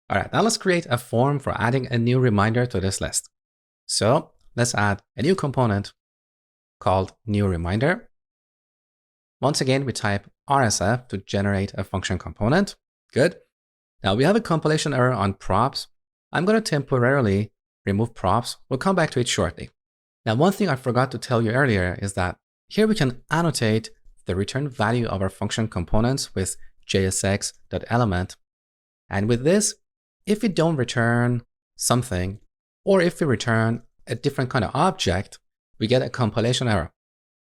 All right, now let's create a form for adding a new reminder to this list. So let's add a new component called new reminder. Once again, we type RSF to generate a function component. Good. Now we have a compilation error on props. I'm going to temporarily remove props. We'll come back to it shortly. Now, one thing I forgot to tell you earlier is that here we can annotate the return value of our function components with JSX.element. And with this, if we don't return something, or if we return a different kind of object, we get a compilation error.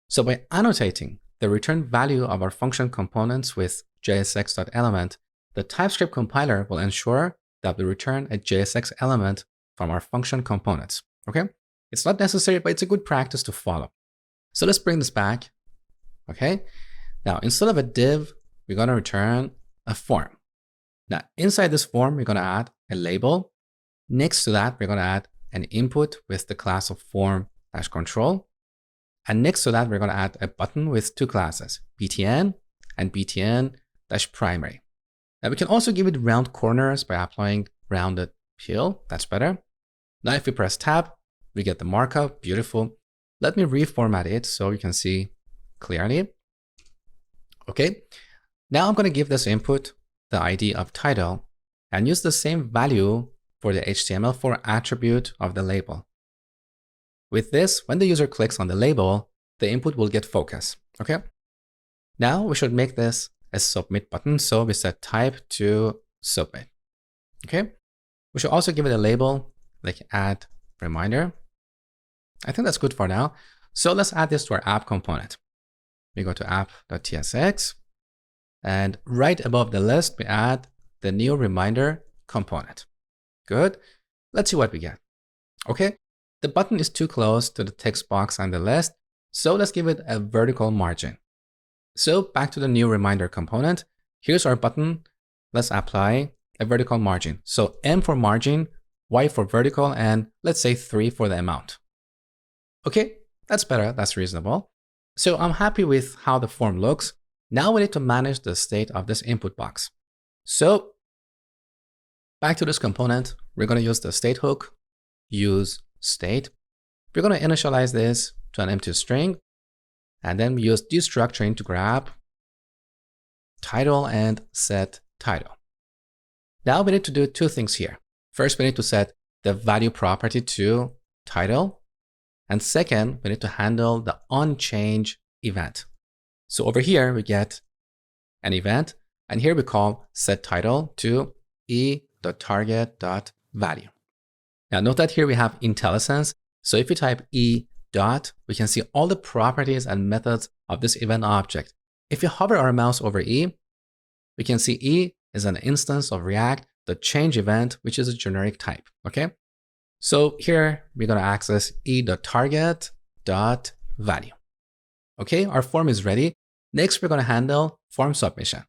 So by annotating the return value of our function components with JSX.element, the TypeScript compiler will ensure that we return a JSX element from our function components. Okay? It's not necessary, but it's a good practice to follow. So let's bring this back. Okay? Now, instead of a div, we're going to return a form. Now, inside this form, we're going to add a label. Next to that, we're going to add an input with the class of form-control. And next to that, we're going to add a button with two classes, btn and btn-primary. Now, we can also give it round corners by applying rounded peel. That's better. Now, if we press tab, we get the markup. Beautiful. Let me reformat it so you can see clearly. Okay. Now I'm going to give this input the ID of title and use the same value for the HTML4 attribute of the label. With this, when the user clicks on the label, the input will get focus. Okay. Now we should make this a submit button. So we set type to submit. Okay. We should also give it a label like add reminder. I think that's good for now. So let's add this to our app component. We go to app.tsx, and right above the list, we add the new reminder component. Good. Let's see what we get. Okay. The button is too close to the text box on the list, so let's give it a vertical margin. So back to the new reminder component. Here's our button. Let's apply a vertical margin. So M for margin, Y for vertical, and let's say 3 for the amount. Okay, that's better. That's reasonable. So I'm happy with how the form looks. Now we need to manage the state of this input box. So back to this component, we're going to use the state hook, use state. We're going to initialize this to an empty string, and then we use destructuring to grab title and set title. Now we need to do two things here. First, we need to set the value property to title. And second, we need to handle the onChange event. So over here, we get an event, and here we call set title to e.target.value. Now note that here we have IntelliSense. So if we type e dot, we can see all the properties and methods of this event object. If you hover our mouse over e, we can see e is an instance of React.change event, which is a generic type. Okay. So here we're going to access e.target.value. Okay, our form is ready. Next, we're going to handle form submission.